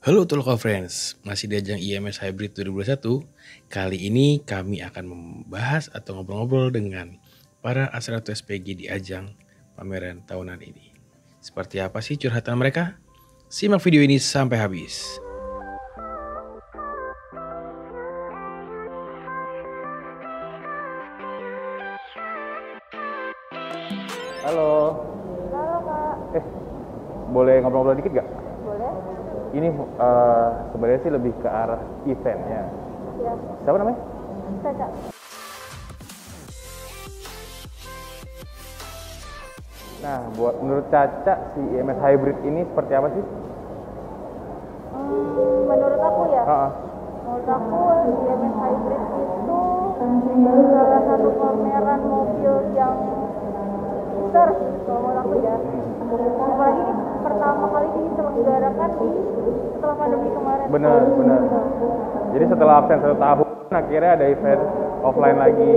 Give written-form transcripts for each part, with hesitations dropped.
Halo Tulko Friends, masih di ajang IMS Hybrid 2021. Kali ini kami akan membahas atau ngobrol-ngobrol dengan para asratu SPG di ajang pameran tahunan ini. Seperti apa sih curhatan mereka? Simak video ini sampai habis. Halo, Halo Kak, boleh ngobrol-ngobrol dikit gak? boleh? Ini sebenarnya sih lebih ke arah eventnya. Ya, Siapa namanya? Caca. Nah, menurut Caca, si IMS Hybrid ini seperti apa sih? Menurut aku ya, Ah, menurut aku DMS Hybrid itu salah satu pameran mobil yang besar sih kalau menurut aku ya. Apalagi ini pertama kali diselenggarakan setelah pandemi kemarin. benar. Jadi setelah absen 1 tahun, akhirnya ada event offline lagi.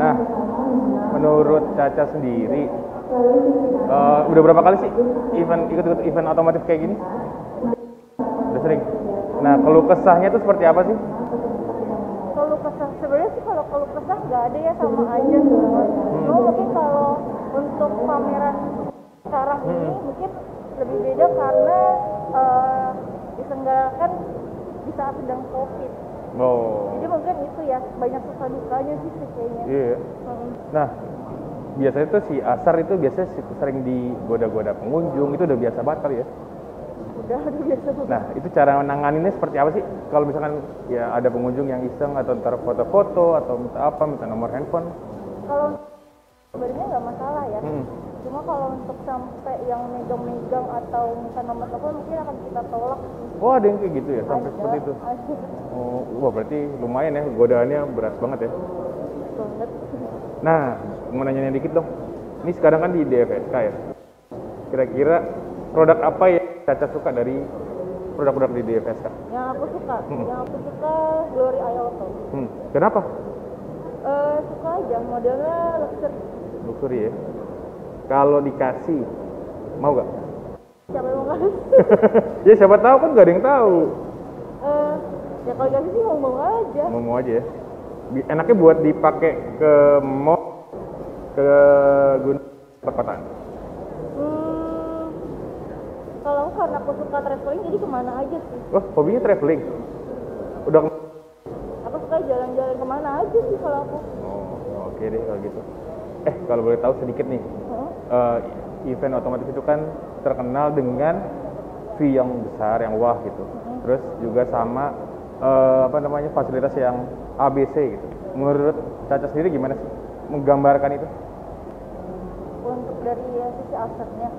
Nah, menurut Caca sendiri, udah berapa kali sih ikut event otomotif kayak gini? Udah sering. Nah, keluh kesahnya itu seperti apa sih? Kalau kesah sebenarnya sih kalau kesah nggak ada ya, sama aja semua. Cuma mungkin kalau untuk pameran sekarang ini mungkin lebih beda karena diselenggarakan di saat sedang COVID. Oh, Jadi mungkin itu ya banyak suka dukanya sih kayaknya. iya. Nah, biasanya tuh si Asar itu biasanya sering digoda-goda pengunjung, itu udah biasa banget kali ya. Udah biasa banget. Nah, itu cara menanganinnya seperti apa sih? Kalau misalkan ya ada pengunjung yang iseng atau ntar foto-foto atau minta nomor handphone. Kalau sebenarnya nggak masalah ya. Hmm. Cuma kalau untuk sampai yang megang-megang atau minta nomor telepon mungkin akan kita tolak. Oh, ada yang kayak gitu ya, sampai seperti itu. Ada Oh, wah berarti lumayan ya, godaannya berat banget ya. banget. Nah, mau nanya dikit dong. Ini sekarang kan di DFSK ya. Kira-kira produk apa yang Caca suka dari produk-produk di DFSK? Yang aku suka Glory i Auto. Kenapa? Suka aja modelnya luxury. Luxury ya. Kalau dikasih, mau gak? Siapa yang mau kasih? Ya siapa tahu kan gak ada yang tahu. Ya kalau kasih sih mau aja. Mau aja ya. Enaknya buat dipakai ke mall, ke gunung, perkotaan. Kalau karena aku suka traveling jadi kemana aja sih. Oh, hobinya traveling. Udah. Aku suka jalan-jalan kemana aja sih kalau aku. Oh, oke deh kalau gitu. Kalau boleh tahu sedikit nih. Event otomotif itu kan terkenal dengan fee yang besar, yang wah gitu. Terus juga sama fasilitas yang ABC gitu. Menurut Caca sendiri gimana sih menggambarkan itu? Untuk dari sisi asetnya.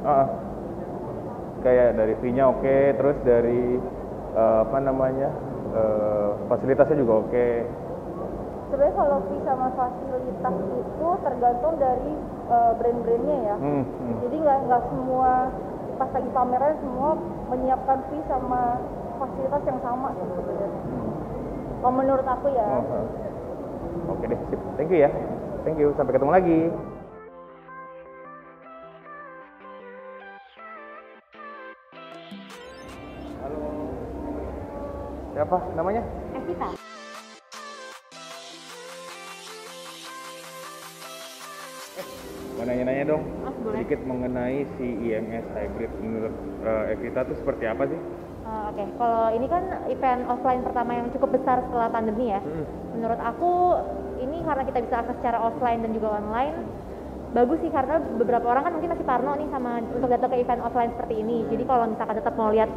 Kayak dari fee-nya oke, terus dari fasilitasnya juga oke. Sebenarnya kalau fee sama fasilitas itu tergantung dari brand-brandnya ya. Jadi nggak semua pas lagi pameran semua menyiapkan fee sama fasilitas yang sama sih sebenarnya. Kalau menurut aku ya. Oke deh, sip. Thank you ya. Thank you. Sampai ketemu lagi. Halo. Siapa namanya? Evita. Mau nanya-nanya dong, Boleh. sedikit mengenai si IMS Hybrid. Menurut Evita tuh seperti apa sih? Oke, kalau ini kan event offline pertama yang cukup besar setelah pandemi ya. Menurut aku ini karena kita bisa akses secara offline dan juga online, bagus sih karena beberapa orang kan mungkin masih parno nih sama untuk datang ke event offline seperti ini. Jadi kalau misalkan tetap mau lihat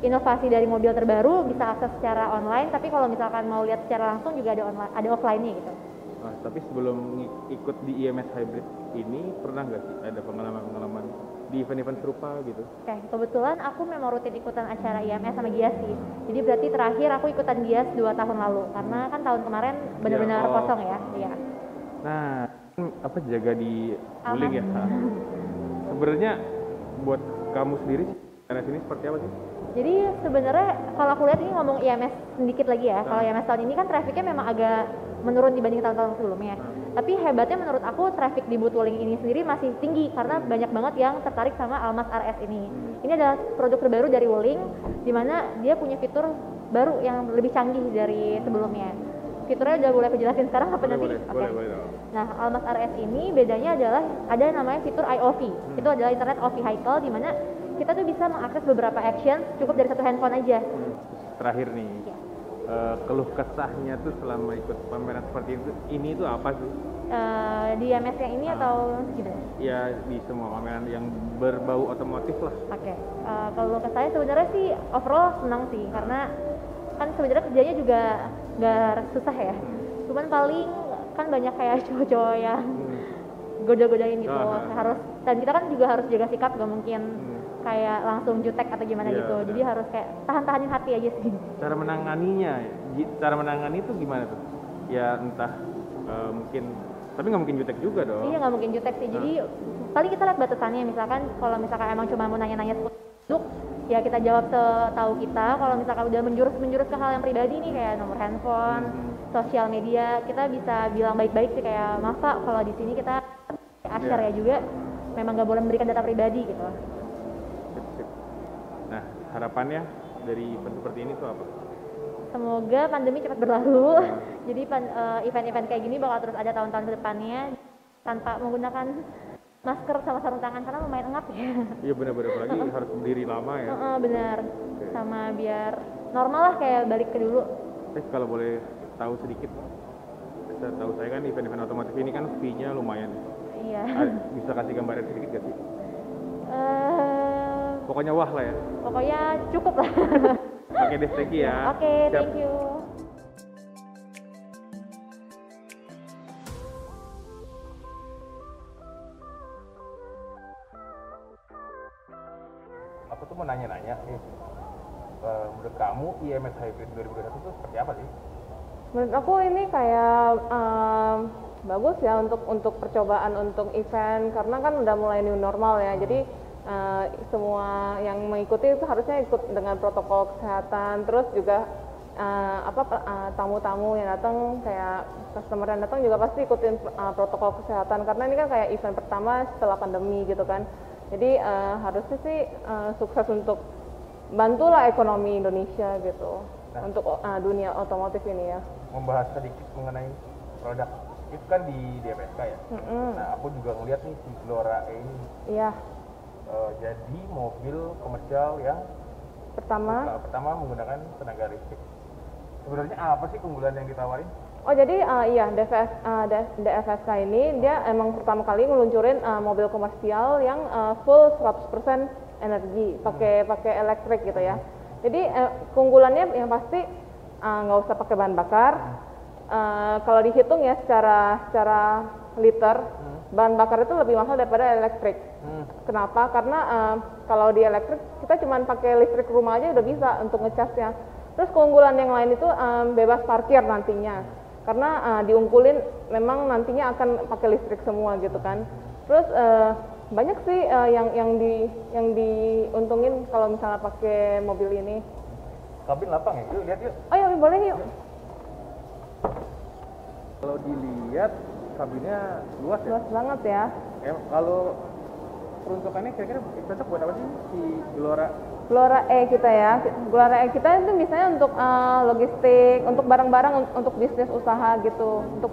inovasi dari mobil terbaru bisa akses secara online, tapi kalau misalkan mau lihat secara langsung juga ada offline-nya gitu. Nah, tapi sebelum ikut di IMS Hybrid ini pernah nggak sih ada pengalaman-pengalaman di event-event serupa gitu? Oke, kebetulan aku memang rutin ikutan acara IMS sama Gias sih. Jadi berarti terakhir aku ikutan Gias 2 tahun lalu karena kan tahun kemarin benar-benar kosong ya. Iya. Nah, apa jaga di guling ya? Sebenarnya buat kamu sendiri IMS ini seperti apa sih? Jadi sebenarnya kalau aku lihat ini ngomong IMS sedikit lagi ya. Kalau IMS tahun ini kan trafficnya memang agak menurun dibanding tahun-tahun sebelumnya. Tapi hebatnya menurut aku traffic di Butwilling ini sendiri masih tinggi karena banyak banget yang tertarik sama Almas RS ini. Ini adalah produk terbaru dari Wuling, di mana dia punya fitur baru yang lebih canggih dari sebelumnya. Fiturnya udah boleh aku jelasin sekarang apa nanti? Boleh. Nah, Almas RS ini bedanya adalah ada namanya fitur IOV. Itu adalah Internet of Vehicle, di mana kita tuh bisa mengakses beberapa action cukup dari satu handphone aja. Terakhir nih, keluh kesahnya tuh selama ikut pameran seperti ini tuh apa sih? Di MS yang ini atau gimana? Ya di semua pameran yang berbau otomotif lah. Oke. Kalau ke saya sebenarnya sih overall senang sih karena kan sebenarnya kerjanya juga nggak susah ya. Cuman paling kan banyak kayak cowok-cowok yang goda-godain gitu. Dan kita kan juga harus jaga sikap, gak mungkin kayak langsung jutek atau gimana gitu. Jadi harus kayak tahan-tahanin hati aja sih. Cara menangani itu gimana tuh? Ya entah mungkin, tapi nggak mungkin jutek juga dong. Iya, nggak mungkin jutek sih. Jadi paling kita lihat batasannya. Misalkan kalau misalkan emang cuma mau nanya-nanya produk, ya kita jawab setahu kita. Kalau misalkan udah menjurus ke hal yang pribadi nih kayak nomor handphone, sosial media, kita bisa bilang baik-baik sih kayak maaf Pak, kalau di sini kita share ya juga memang nggak boleh memberikan data pribadi gitu. Nah, harapannya dari event seperti ini tuh apa? Semoga pandemi cepat berlalu. Jadi event-event kayak gini bakal terus ada tahun-tahun ke depannya tanpa menggunakan masker sama sarung tangan karena lumayan engap ya. Iya benar-benar, apalagi harus berdiri lama ya. Benar. Sama biar normal lah kayak balik ke dulu. Kalau boleh tahu sedikit, tahu saya kan event-event otomotif ini kan fee-nya lumayan. Iya. Bisa kasih gambaran sedikit gak sih? Pokoknya wah lah ya. Pokoknya cukup lah. Oke deh, thank you ya. Oke, thank you. Aku tuh mau nanya-nanya nih, menurut kamu IMS Hybrid 2021 itu seperti apa sih? Menurut aku ini kayak bagus ya untuk percobaan untuk event karena kan udah mulai new normal ya. Jadi semua yang mengikuti itu harusnya ikut dengan protokol kesehatan. Terus juga tamu-tamu yang datang kayak customer yang datang juga pasti ikutin protokol kesehatan karena ini kan kayak event pertama setelah pandemi gitu kan. Jadi harusnya sih sukses untuk bantulah ekonomi Indonesia gitu untuk dunia otomotif ini ya. Membahas sedikit mengenai produk itu kan di DFSK ya. Nah aku juga ngeliat nih si Glora E ini. Iya. Jadi mobil komersial yang pertama menggunakan tenaga listrik. Sebenarnya apa sih keunggulan yang ditawarin? Oh jadi iya DFSK ini dia emang pertama kali ngeluncurin mobil komersial yang full 100% energi pakai elektrik gitu ya. Jadi keunggulannya yang pasti nggak usah pakai bahan bakar. Kalau dihitung ya secara liter bahan bakar itu lebih mahal daripada elektrik. Kenapa? Karena kalau di elektrik kita cuma pakai listrik rumah aja udah bisa untuk ngecasnya. Terus keunggulan yang lain itu bebas parkir nantinya. Karena diungkulin memang nantinya akan pakai listrik semua gitu kan. Terus banyak sih yang diuntungin kalau misalnya pakai mobil ini. Kabin lapang ya? Yuk lihat yuk. Oh ya boleh yuk. Kalau dilihat kabinnya luas ya? Luas banget ya. Kalau peruntukannya kira-kira cocok buat apa sih si Glora E kita ya. Glora E kita itu misalnya untuk logistik, untuk barang-barang, untuk bisnis usaha gitu, untuk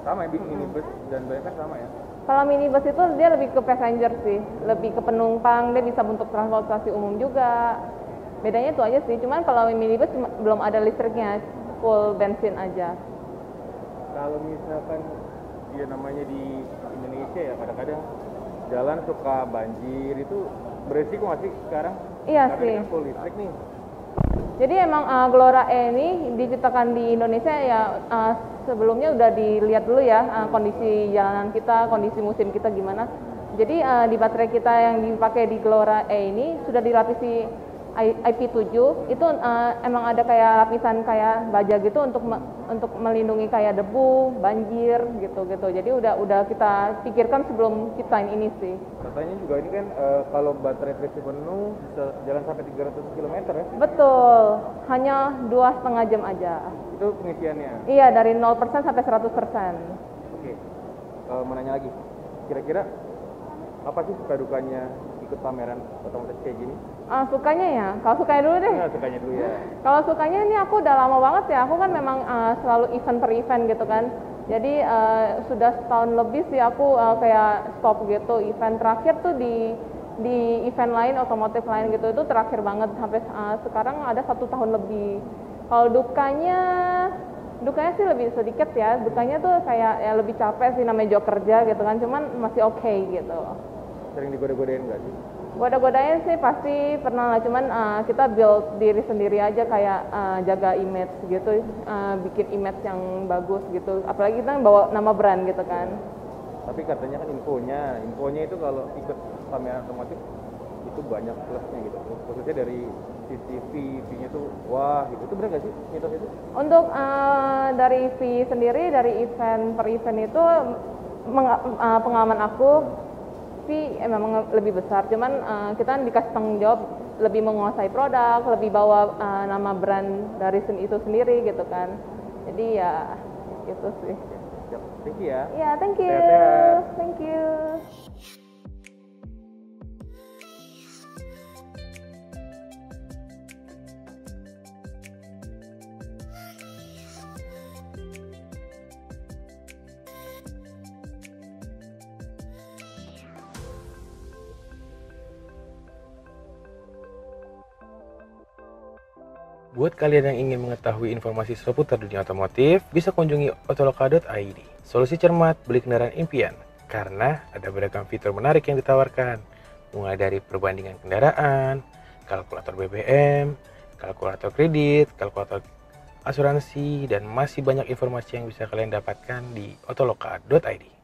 sama ya, minibus dan banyak kan sama ya. Kalau minibus itu dia lebih ke passenger sih, lebih ke penumpang, dia bisa untuk transportasi umum juga. Bedanya itu aja sih. Cuman kalau minibus belum ada listriknya, full bensin aja. Kalau misalkan dia namanya di Indonesia ya kadang-kadang jalan suka banjir, itu beresiko nggak sih sekarang? Iya karena sih. Kan full listrik nih. Jadi emang Glora E ini diciptakan di Indonesia ya sebelumnya udah dilihat dulu ya kondisi jalanan kita, kondisi musim kita gimana. Jadi di baterai kita yang dipakai di Glora E ini sudah dilapisi IP7 itu emang ada kayak lapisan kayak baja gitu untuk melindungi kayak debu, banjir gitu. Jadi udah kita pikirkan sebelum kita ini sih. Katanya juga ini kan kalau baterai terisi penuh bisa jalan sampai 300 km ya? Betul, hanya 2,5 jam aja. Itu pengisiannya? Iya, dari 0% sampai 100%. Oke, mau nanya lagi, kira-kira apa sih suka dukanya ikut pameran otomotif kayak gini? Sukanya ya, kalau sukanya dulu deh. Nah, sukanya dulu ya. Kalau sukanya ini aku udah lama banget ya, aku kan memang selalu event per event gitu kan. Jadi sudah setahun lebih sih aku kayak stop gitu. Event terakhir tuh di event lain, otomotif lain gitu, itu terakhir banget sampai sekarang ada 1 tahun lebih. Kalau dukanya sih lebih sedikit ya, dukanya tuh kayak ya lebih capek sih, namanya juga kerja gitu kan, cuman masih oke gitu. Sering digoda-godain nggak sih? Goda-godain sih pasti pernah lah, cuman kita build diri sendiri aja kayak jaga image gitu, bikin image yang bagus gitu, apalagi kita bawa nama brand gitu kan. Tapi katanya kan infonya itu kalau ikut pameran otomotif itu banyak plusnya gitu, khususnya dari sisi fee-nya tuh wah gitu, itu benar nggak sih mitos itu? Untuk dari fee sendiri, dari event per event itu pengalaman aku fee memang lebih besar, cuman kita dikasih tanggung jawab lebih menguasai produk, lebih bawa nama brand dari itu sendiri gitu kan. Jadi ya gitu sih. Siap. Thank you ya. Ya, thank you. Sehat-sehat. Thank you. Buat kalian yang ingin mengetahui informasi seputar dunia otomotif, bisa kunjungi otoloka.id. Solusi cermat beli kendaraan impian, karena ada beragam fitur menarik yang ditawarkan. Mulai dari perbandingan kendaraan, kalkulator BBM, kalkulator kredit, kalkulator asuransi, dan masih banyak informasi yang bisa kalian dapatkan di otoloka.id.